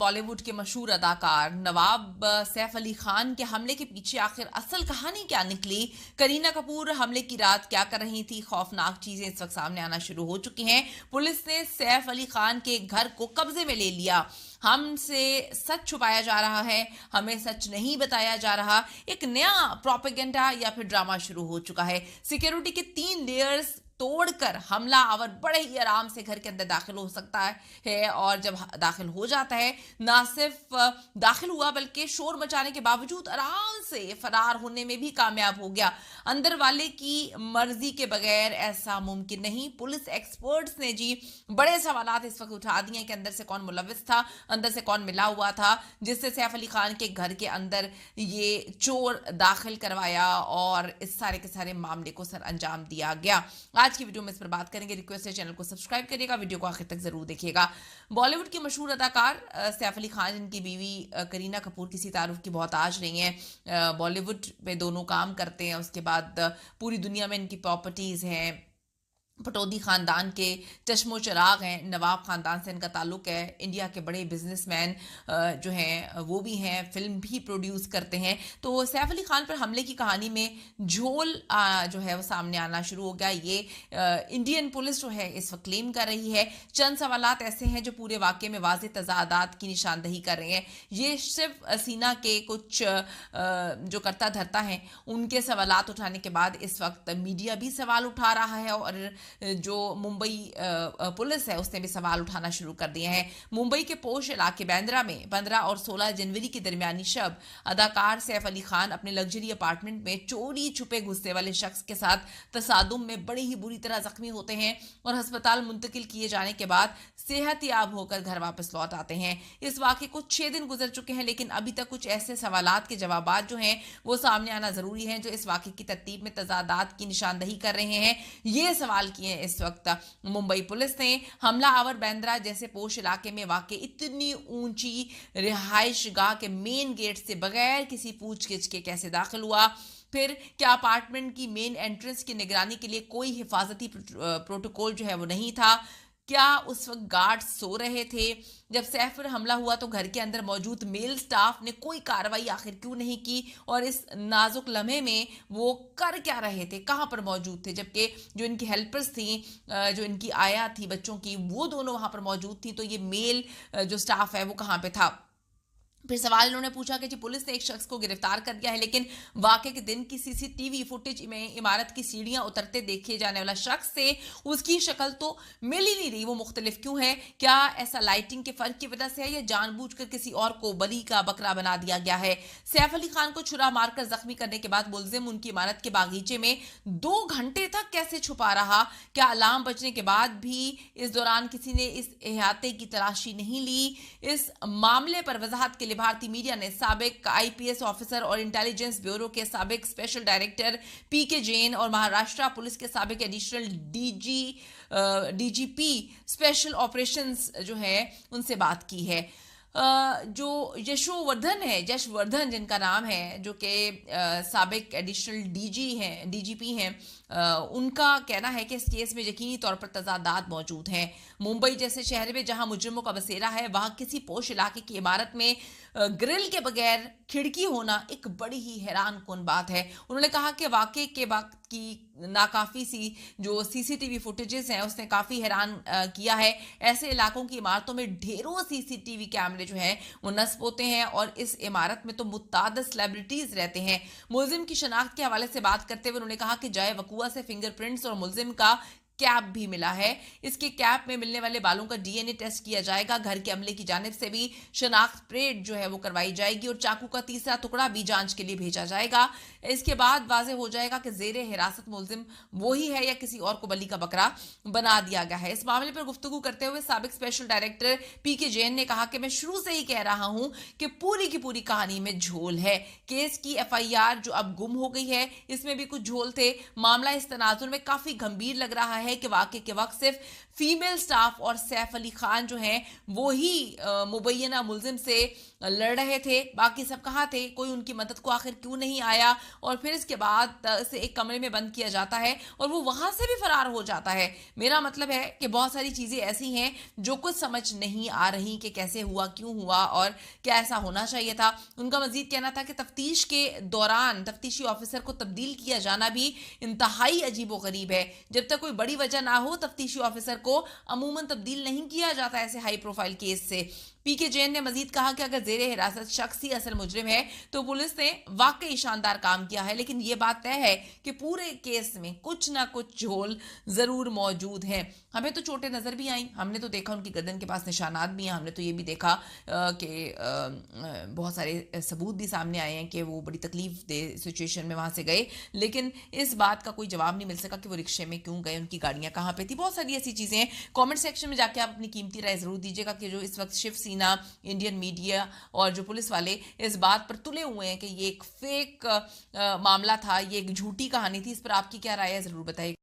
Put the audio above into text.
बॉलीवुड के मशहूर अदाकार नवाब सैफ अली खान के हमले के पीछे आखिर असल कहानी क्या निकली। करीना कपूर हमले की रात क्या कर रही थी, खौफनाक चीजें इस वक्त सामने आना शुरू हो चुकी हैं। पुलिस ने सैफ अली खान के घर को कब्जे में ले लिया। हमसे सच छुपाया जा रहा है, हमें सच नहीं बताया जा रहा। एक नया प्रोपेगेंडा या फिर ड्रामा शुरू हो चुका है। सिक्योरिटी के 3 लेयर्स तोड़कर हमलावर बड़े ही आराम से घर के अंदर दाखिल हो सकता है और जब दाखिल हो जाता है, ना सिर्फ दाखिल हुआ बल्कि शोर मचाने के बावजूद आराम से फरार होने में भी कामयाब हो गया। अंदर वाले की मर्जी के बगैर ऐसा मुमकिन नहीं। पुलिस एक्सपर्ट्स ने जी बड़े सवालात इस वक्त उठा दिए कि अंदर से कौन मुलविस था, अंदर से कौन मिला हुआ था जिससे सैफ अली खान के घर के अंदर ये चोर दाखिल करवाया और इस सारे के सारे मामले को सर अंजाम दिया गया। आज की वीडियो में इस पर बात करेंगे। रिक्वेस्ट है चैनल को सब्सक्राइब करिएगा, वीडियो को आखिर तक जरूर देखिएगा। बॉलीवुड के मशहूर अदाकार सैफ अली खान, जिनकी बीवी करीना कपूर किसी तारुफ की बहुत आज रही हैं। बॉलीवुड पे दोनों काम करते हैं, उसके बाद पूरी दुनिया में इनकी प्रॉपर्टीज हैं। पटौदी खानदान के चश्मो चिराग हैं, नवाब खानदान से इनका ताल्लुक है। इंडिया के बड़े बिजनेसमैन जो हैं वो भी हैं, फिल्म भी प्रोड्यूस करते हैं। तो सैफ अली खान पर हमले की कहानी में झोल जो है वो सामने आना शुरू हो गया। ये इंडियन पुलिस जो है इस वक्त क्लेम कर रही है। चंद सवालात ऐसे हैं जो पूरे वाक़े में वाज़ेह तज़ादात की निशानदही कर रहे हैं। ये सिर्फ सीना के कुछ जो करता धरता हैं उनके सवालात उठाने के बाद इस वक्त मीडिया भी सवाल उठा रहा है और जो मुंबई पुलिस है उसने भी सवाल उठाना शुरू कर दिए हैं। मुंबई के पोश इलाके बांद्रा में 15 और 16 जनवरी की दरमियानी शब अदाकार सैफ अली खान अपने लग्जरी अपार्टमेंट में चोरी छुपे घुसने वाले शख्स के साथ तसादुम में बड़े ही बुरी तरह जख्मी होते हैं और अस्पताल मुंतकिल किए जाने के बाद सेहतयाब होकर घर वापस लौट आते हैं। इस वाक़े को 6 दिन गुजर चुके हैं, लेकिन अभी तक कुछ ऐसे सवालात के जवाबात जो हैं वो सामने आना ज़रूरी है जो इस वाक़े की तरतीब में तजादात की निशानदही कर रहे हैं। ये सवाल किए इस वक्त मुंबई पुलिस ने। हमला आवर बांद्रा जैसे पोश इलाके में वाकई इतनी ऊंची रिहाइश गाह के मेन गेट से बगैर किसी पूछगिछ के कैसे दाखिल हुआ? फिर क्या अपार्टमेंट की मेन एंट्रेंस की निगरानी के लिए कोई हिफाजती प्रोटोकॉल जो है वो नहीं था? क्या उस वक्त गार्ड सो रहे थे? जब सैफ पर हमला हुआ तो घर के अंदर मौजूद मेल स्टाफ ने कोई कार्रवाई आखिर क्यों नहीं की और इस नाजुक लम्हे में वो कर क्या रहे थे, कहाँ पर मौजूद थे? जबकि जो इनकी हेल्पर्स थी, जो इनकी आया थी बच्चों की, वो दोनों वहाँ पर मौजूद थी, तो ये मेल जो स्टाफ है वो कहाँ पे था? फिर सवाल इन्होंने पूछा कि जी पुलिस ने एक शख्स को गिरफ्तार कर दिया है, लेकिन वाकई के दिन की सीसीटीवी फुटेज में इमारत की सीढ़ियां उतरते देखे जाने वाला शख्स से उसकी शक्ल तो मिल ही नहीं रही। वो मुख्तलिफ क्यों है? क्या ऐसा लाइटिंग के फर्क की वजह से है या जानबूझकर किसी और को बली का बकरा बना दिया गया है? सैफ अली खान को छुरा मारकर जख्मी करने के बाद मुलजिम उनकी इमारत के बागीचे में 2 घंटे तक कैसे छुपा रहा? क्या अलार्म बजने के बाद भी इस दौरान किसी ने इस अहाते की तलाशी नहीं ली? इस मामले पर वजाहत के लिए भारतीय मीडिया ने साबिक आईपीएस ऑफिसर और इंटेलिजेंस ब्यूरो के साबिक स्पेशल डायरेक्टर पीके जैन और महाराष्ट्र पुलिस के साबिक एडिशनल डीजीपी स्पेशल ऑपरेशंस जो है उनसे बात की है। जो यशवर्धन जिनका नाम है, जो कि साबिक एडिशनल डीजीपी हैं, उनका कहना है कि इस केस में यकीनी तौर पर तजादात मौजूद हैं। मुंबई जैसे शहर में जहां मुजरिमों का बसेरा है, वहां किसी पोश इलाके की इमारत में ग्रिल के बगैर खिड़की होना एक बड़ी ही हैरान कुन बात है। उन्होंने कहा कि वाकई के वक्त की नाकाफी सी जो सीसीटीवी फुटेजेस हैं उसने काफ़ी हैरान किया है। ऐसे इलाकों की इमारतों में ढेरों सीसीटीवी कैमरे जो हैं वो नस्ब होते हैं और इस इमारत में तो मुतादिद सेलिब्रिटीज़ रहते हैं। मुलजिम की शनाख्त के हवाले से बात करते हुए उन्होंने कहा कि जाए वकुआ से फिंगरप्रिंट्स और मुलजिम का कैप भी मिला है। इसके कैप में मिलने वाले बालों का डीएनए टेस्ट किया जाएगा। घर के अमले की जानिब से भी शनाख्त परेड जो है वो करवाई जाएगी और चाकू का तीसरा टुकड़ा भी जांच के लिए भेजा जाएगा। इसके बाद वाज़ेह हो जाएगा कि जेर हिरासत मुलजिम वही है या किसी और को बली का बकरा बना दिया गया है। इस मामले पर गुफ्तगू करते हुए साबिक स्पेशल डायरेक्टर पीके जैन ने कहा कि मैं शुरू से ही कह रहा हूं कि पूरी की पूरी कहानी में झोल है। केस की एफआईआर जो अब गुम हो गई है इसमें भी कुछ झोल थे। मामला इस तनाजुर में काफी गंभीर लग रहा है। है कि वाकई के वक्त सिर्फ फीमेल स्टाफ और सैफ अली खान जो हैं वो ही मुबैना मुलजिम से लड़ रहे थे, बाकी सब कहाँ थे, कोई उनकी मदद को आखिर क्यों नहीं आया। और फिर इसके बाद से एक कमरे में बंद किया जाता है और वो वहां से भी फरार हो जाता है। मेरा मतलब है कि बहुत सारी चीजें ऐसी हैं जो कुछ समझ नहीं आ रही कि कैसे हुआ, क्यों हुआ और क्या ऐसा होना चाहिए था। उनका मजीद कहना था कि तफ्तीश के दौरान तफ्तीशी ऑफिसर को तब्दील किया जाना भी इंतहाई अजीबो गरीब है। जब तक कोई बड़ी वजह ना हो तफ्तीशी ऑफिसर को अमूमन तब्दील नहीं किया जाता ऐसे हाई प्रोफाइल केस से। पीके जैन ने मजीद कहा कि अगर जेरे हिरासत शख्स ही असल मुजरिम है तो पुलिस ने वाकई शानदार काम किया है, लेकिन यह बात तय है कि पूरे केस में कुछ ना कुछ झोल जरूर मौजूद है। हमें तो चोटें नजर भी आई, हमने तो देखा उनकी गर्दन के पास निशानात भी हैं, हमने तो ये भी देखा कि बहुत सारे सबूत भी सामने आए हैं कि वो बड़ी तकलीफ दे सिचुएशन में वहां से गए, लेकिन इस बात का कोई जवाब नहीं मिल सका कि वो रिक्शे में क्यों गए, उनकी गाड़ियां कहाँ पे थी। बहुत सारी ऐसी चीजें हैं। कमेंट सेक्शन में जाके आप अपनी कीमती राय जरूर दीजिएगा कि जो इस वक्त शिवसेना, इंडियन मीडिया और जो पुलिस वाले इस बात पर तुले हुए हैं कि ये एक फेक मामला था, ये एक झूठी कहानी थी, इस पर आपकी क्या राय है जरूर बताइए।